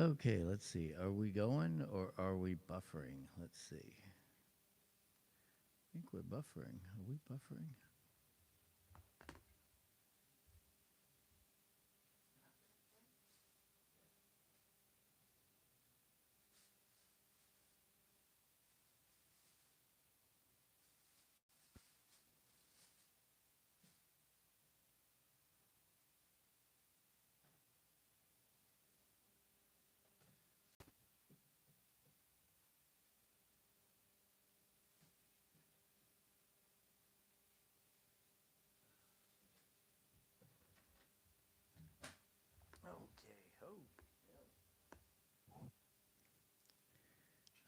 Okay, let's see. Are we going or are we buffering? Let's see. I think we're buffering. Are we buffering?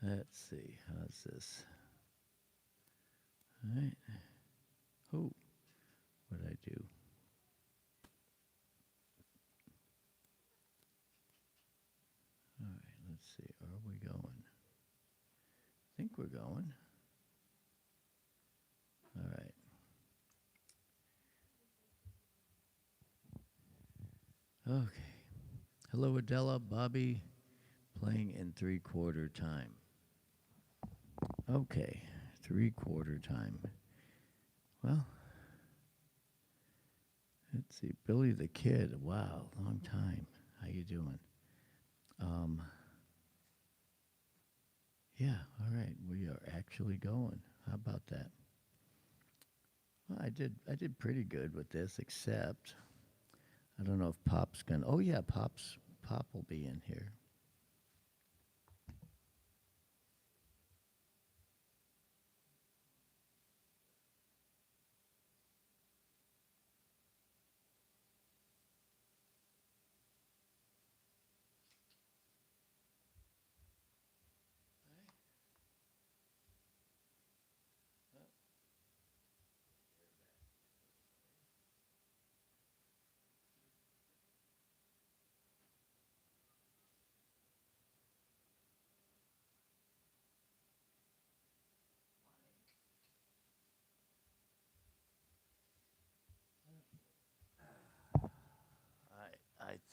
Okay, let's see. How's this? All right. Oh, what did I do? All right, let's see. Are we going? I think we're going. All right. Okay. Hello, Adela. Bobby playing in 3/4 time. Okay, 3/4 time. Well, let's see. Billy the Kid. Wow, long time. How you doing? Yeah, all right. We are actually going. How about that? Well, I did pretty good with this, except I don't know if Pop's gonna. Oh yeah, Pop will be in here.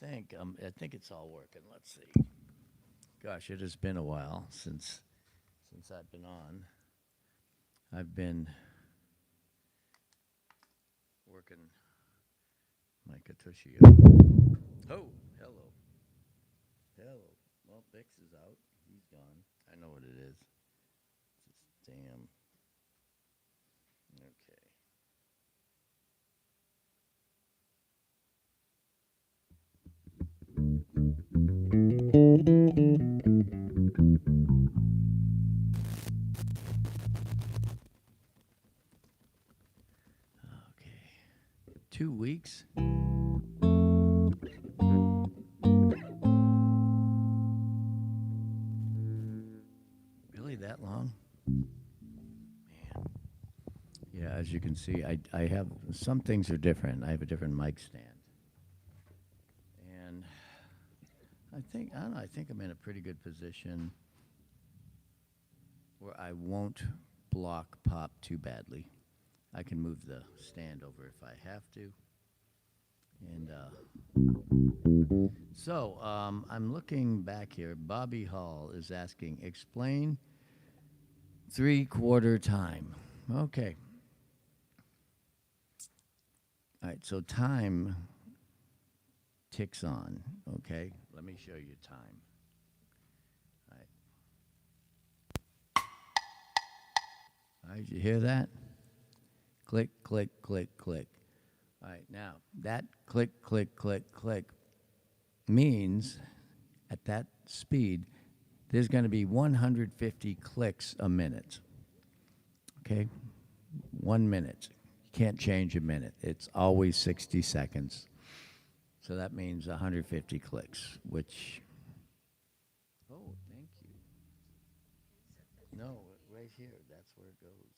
I think it's all working. Let's see. Gosh, it has been a while since I've been on. I've been working my Katushio. Oh, hello. Hello. Well, Bix is out. He's gone. I know what it is. Just damn. Okay. Okay. 2 weeks? Really that long? Man. Yeah, as you can see, I have, some things are different. I have a different mic stand. And I don't know, I think I'm in a pretty good position where I won't block Pop too badly. I can move the stand over if I have to. And so I'm looking back here. Bobby Hall is asking, explain 3/4 time. Okay. All right, so time ticks on, okay? Let me show you time. All right. All right, you hear that? Click, click, click, click. All right, now that click, click, click, click means at that speed, there's going to be 150 clicks a minute. Okay? 1 minute. You can't change a minute. It's always 60 seconds. So that means 150 clicks, which. Oh, thank you. No, right here. That's where it goes.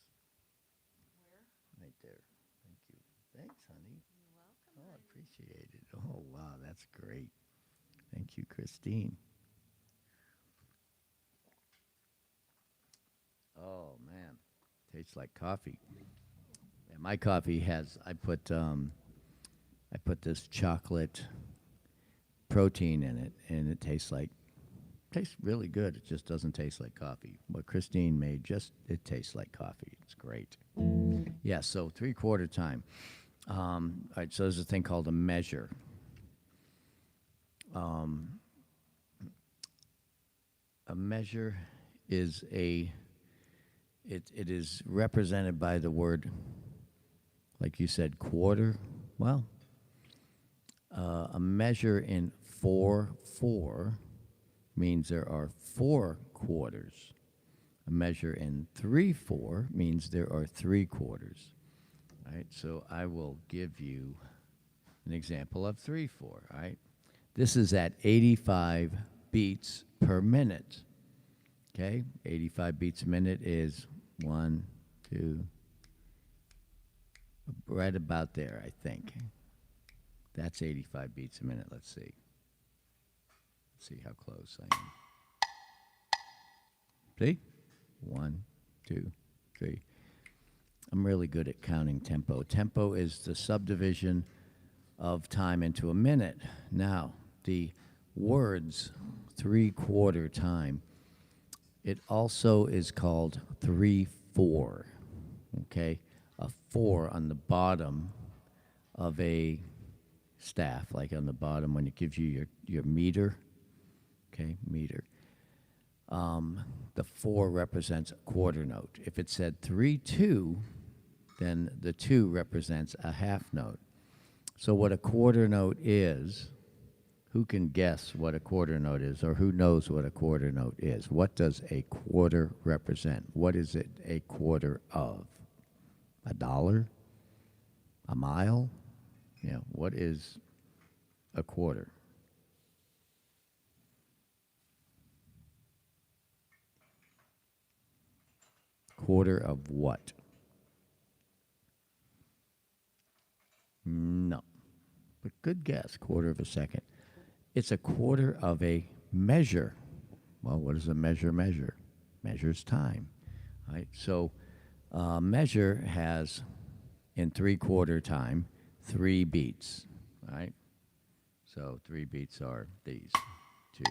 Where? Right there. Thank you. Thanks, honey. You're welcome. Oh, I appreciate it. Oh, wow, that's great. Thank you, Christine. Oh, man. Tastes like coffee. Yeah, my coffee has, I put this chocolate protein in it, and it tastes like Tastes really good. It just doesn't taste like coffee. What Christine made, it tastes like coffee. It's great. Yeah, so 3/4 time. All right, so there's a thing called a measure. A measure is it is represented by the word, like you said, quarter. Well, a measure in 4/4 means there are 4 quarters. A measure in 3/4 means there are 3 quarters. All right, so I will give you an example of 3/4. All right, this is at 85 beats per minute. Okay, 85 beats a minute is 1, 2, right about there, I think. That's 85 beats a minute. Let's see. Let's see how close I am. See? 1, 2, 3. I'm really good at counting tempo. Tempo is the subdivision of time into a minute. Now, the words 3/4 time, it also is called 3/4. Okay? A 4 on the bottom of a staff, like on the bottom when it gives you your meter. Okay, meter. The 4 represents a quarter note. If it said 3/2, then the 2 represents a half note. So what a quarter note is, who can guess what a quarter note is, or who knows what a quarter note is? What does a quarter represent? What is it a quarter of? $1? A mile? You know, what is a quarter? Quarter of what? No. But good guess, quarter of a second. It's a quarter of a measure. Well, what does a measure measure? Measures time. Right? So measure has, in 3/4 time, 3 beats. Right? So 3 beats are these. 2,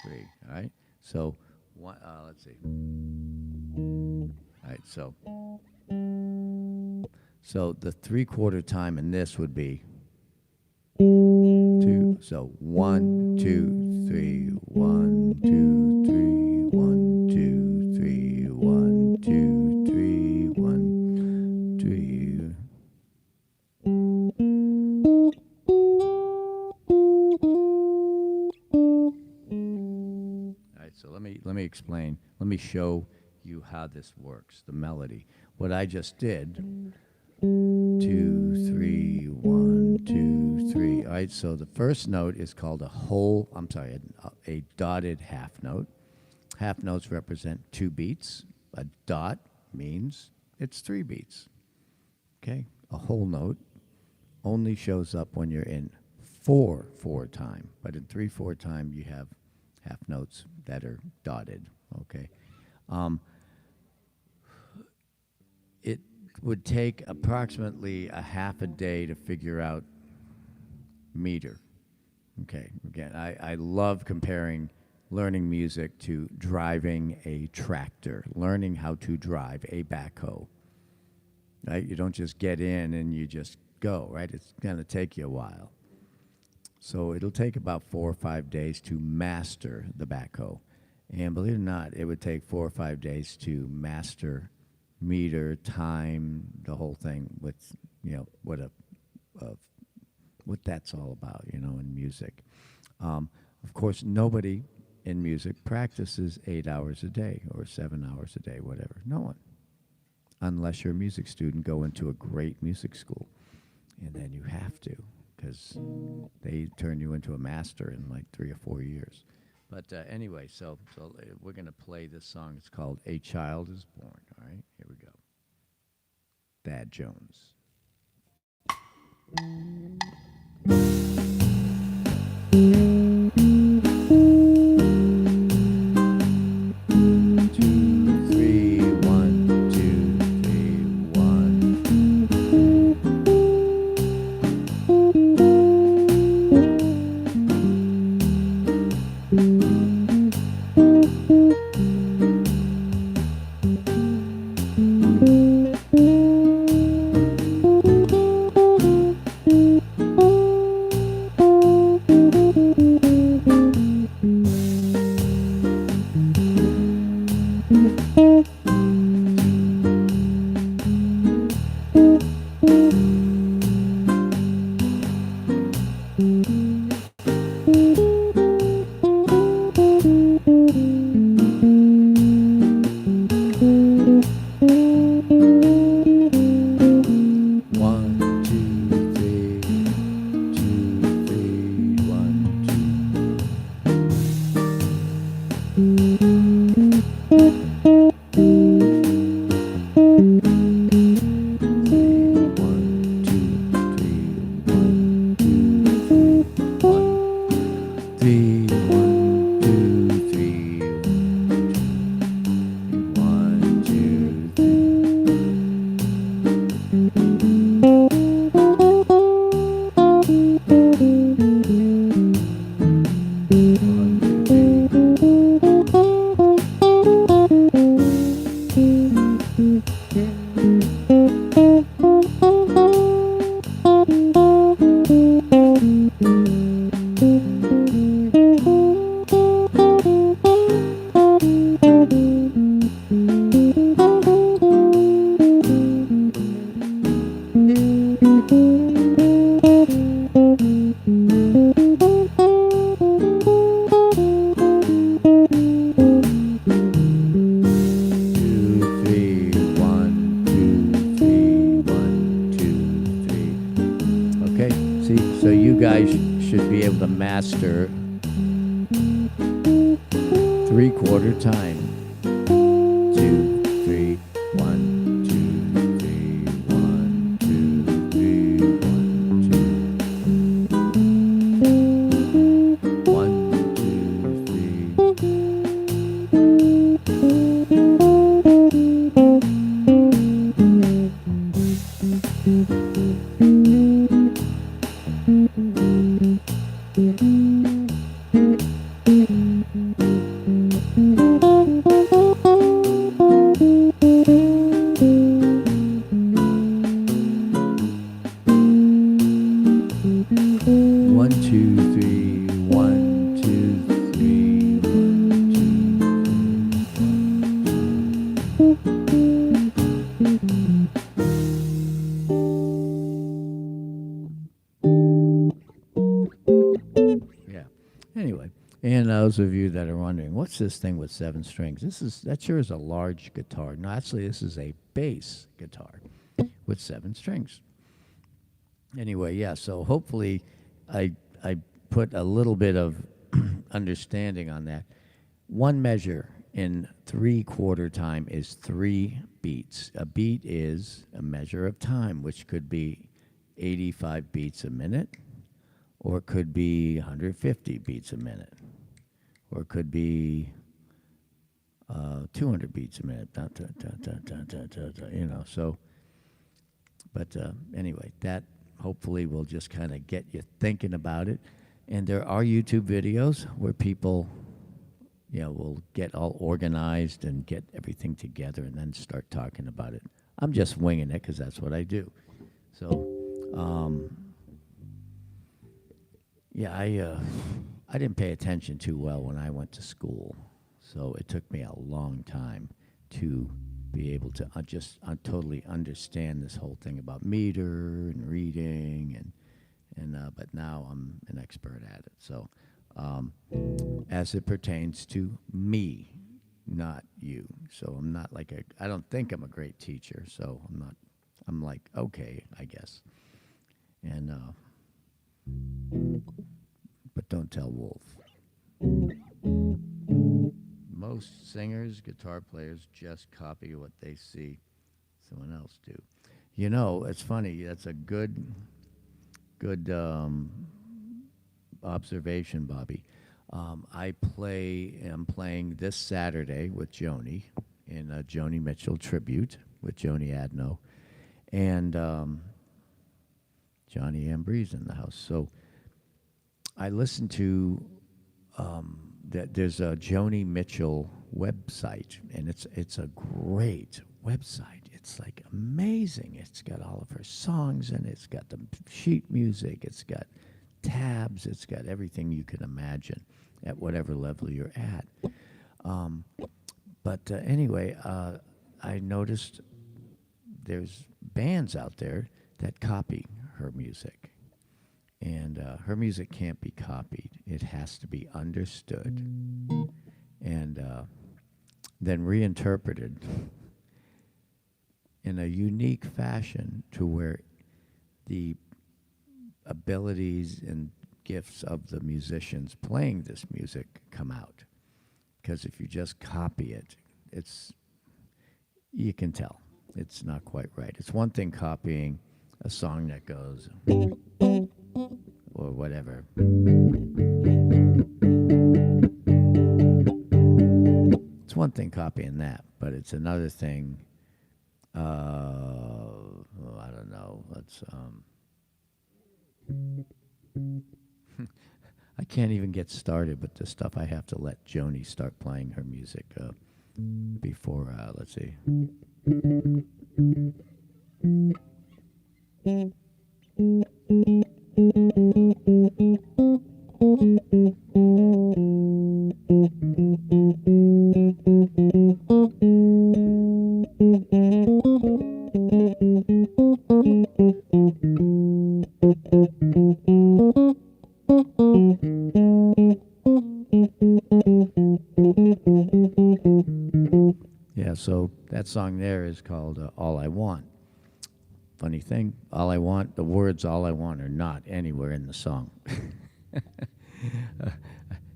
3. All right? So one, let's see. All right, so the 3/4 time in this would be 2. So 1, 2, 3, 1, 2, 3, 1, 2, 3, 1, 2, 3, 1, 3. All right, so let me explain. Let me show you how this works, the melody. What I just did, 2, 3, 1, 2, 3. All right, so the first note is called a dotted half note. Half notes represent 2 beats. A dot means it's 3 beats. Okay, a whole note only shows up when you're in 4/4 time, but in 3/4 time you have half notes that are dotted. Okay. It would take approximately a half a day to figure out meter. Okay, again, I love comparing learning music to driving a tractor, learning how to drive a backhoe. Right? You don't just get in and you just go, right? It's going to take you a while. So it'll take about 4 or 5 days to master the backhoe. And believe it or not, it would take 4 or 5 days to master meter, time, the whole thing with, what that's all about, in music. Of course, nobody in music practices 8 hours a day or 7 hours a day, whatever. No one. Unless you're a music student, go into a great music school. And then you have to, because they turn you into a master in like 3 or 4 years. But anyway, so we're going to play this song. It's called A Child is Born. All right, here we go. Thad Jones. So you guys should be able to master 3/4 time. 2, 3, 1, 2, 3, 1, 2, 3, 1, 2. 1, 2, 1, 2, 3, 1, 2, 3, 1, 2. Yeah. Anyway, and those of you that are wondering, what's this thing with 7 strings? That sure is a large guitar. No, actually, this is a bass guitar with 7 strings. Anyway, yeah, so hopefully I put a little bit of understanding on that. One measure in 3/4 time is 3 beats. A beat is a measure of time, which could be 85 beats a minute, or it could be 150 beats a minute, or it could be 200 beats a minute. You know, so, but anyway, that hopefully will just kind of get you thinking about it. And there are YouTube videos where people, you know, will get all organized and get everything together and then start talking about it. I'm just winging it because that's what I do. So, yeah, I didn't pay attention too well when I went to school. So it took me a long time to be able to just totally understand this whole thing about meter and reading, but now I'm an expert at it. So, as it pertains to me, not you. So I'm not like I don't think I'm a great teacher. So I'm not. I'm like, okay, I guess. And but don't tell Wolf. Most singers, guitar players just copy what they see someone else do. You know, it's funny. That's a good observation, Bobby. I'm playing this Saturday with Joni in a Joni Mitchell tribute with Joni Adno and Johnny Ambrose in the house. So I listened to that. There's a Joni Mitchell website, and it's a great website. It's like amazing. It's got all of her songs, and it's got the sheet music. It's got tabs. It's got everything you can imagine at whatever level you're at. But anyway, I noticed there's bands out there that copy her music. And her music can't be copied. It has to be understood and then reinterpreted in a unique fashion to where the abilities and gifts of the musicians playing this music come out. Because if you just copy it, you can tell it's not quite right. It's one thing copying a song that goes or whatever. It's one thing copying that, but it's another thing. I don't know. I can't even get started with the stuff. I have to let Joni start playing her music before. Let's see. Yeah, so that song there is called All I Want. Funny thing, all I want, the words all I want are not anywhere in the song.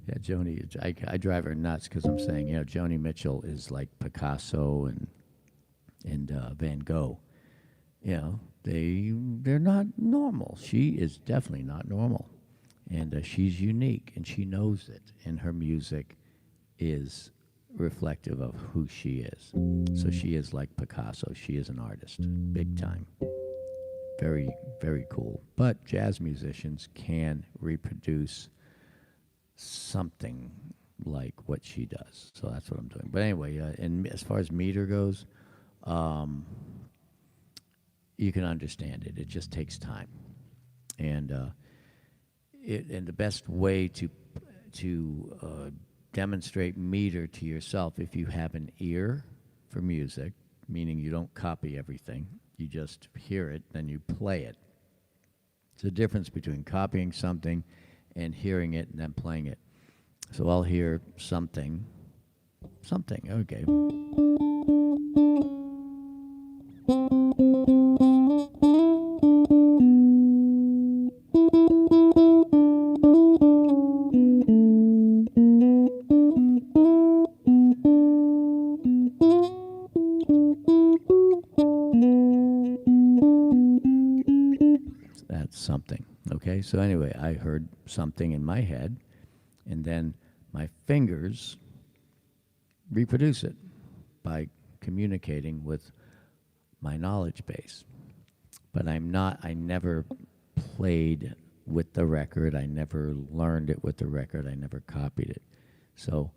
Yeah, Joni, I drive her nuts because I'm saying, Joni Mitchell is like Picasso and Van Gogh. They're not normal. She is definitely not normal. And she's unique, and she knows it, and her music is reflective of who she is. So she is like Picasso. She is an artist, big time. Very, very cool. But jazz musicians can reproduce something like what she does. So that's what I'm doing. But anyway, and as far as meter goes, you can understand it. It just takes time. And the best way to demonstrate meter to yourself, if you have an ear for music, meaning you don't copy everything, you just hear it, then you play it. It's the difference between copying something and hearing it and then playing it. So I'll hear something, okay. Something. Okay, so anyway, I heard something in my head, and then my fingers reproduce it by communicating with my knowledge base. But I never played with the record, I never learned it with the record, I never copied it. So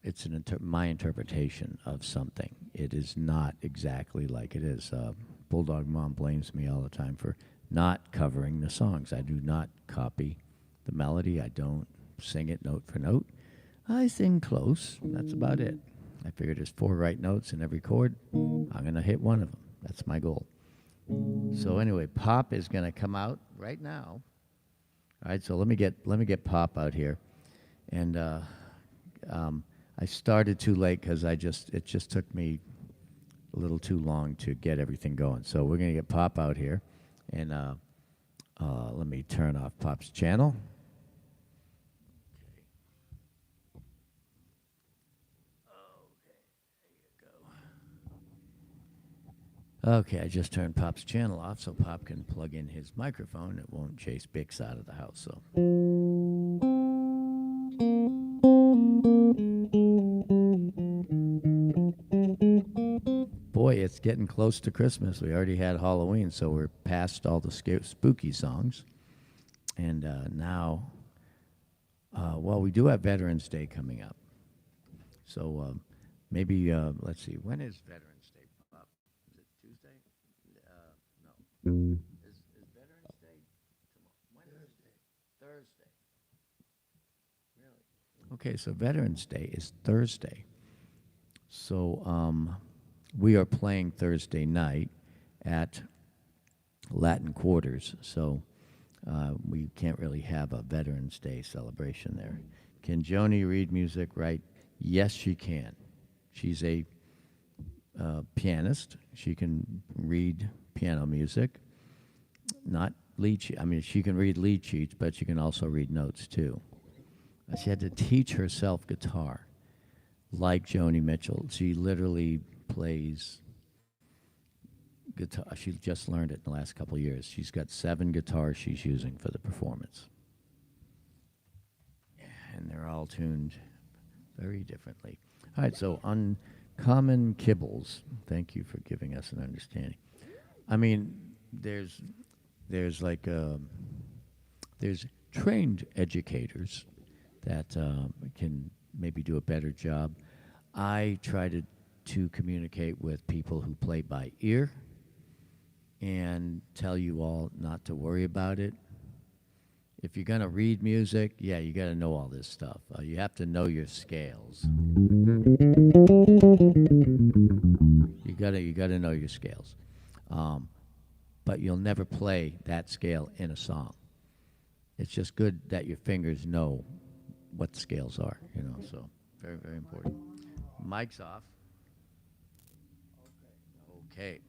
it's my interpretation of something. It is not exactly like it is. Bulldog Mom blames me all the time for not covering the songs. I do not copy the melody. I don't sing it note for note. I sing close. That's about it. I figure there's 4 right notes in every chord. I'm going to hit one of them. That's my goal. So anyway, Pop is going to come out right now. All right, so let me get Pop out here. And I started too late because it just took me a little too long to get everything going. So we're going to get Pop out here. And let me turn off Pop's channel. Okay, I just turned Pop's channel off so Pop can plug in his microphone. It won't chase Bix out of the house. So. Boy, it's getting close to Christmas. We already had Halloween, so we're past all the spooky songs. And now, we do have Veterans Day coming up. So maybe, let's see, when is Veterans Day? Is it Tuesday? No. Is Veterans Day tomorrow? Wednesday? Thursday. Really? Okay, so Veterans Day is Thursday. So we are playing Thursday night at Latin Quarters, so we can't really have a Veterans Day celebration there. Can Joni read music right? Yes, she can. She's a pianist. She can read piano music, not lead sheet. I mean, she can read lead sheets, but she can also read notes too. She had to teach herself guitar, like Joni Mitchell. She literally plays guitar. She just learned it in the last couple of years. She's got 7 guitars she's using for the performance. And they're all tuned very differently. All right, so Uncommon Kibbles. Thank you for giving us an understanding. I mean, there's trained educators that can maybe do a better job. I try to to communicate with people who play by ear and tell you all not to worry about it. If you're going to read music, yeah, you got to know all this stuff. You have to know your scales. You got to know your scales. But you'll never play that scale in a song. It's just good that your fingers know what the scales are, you know, so very, very important. Mic's off. Okay.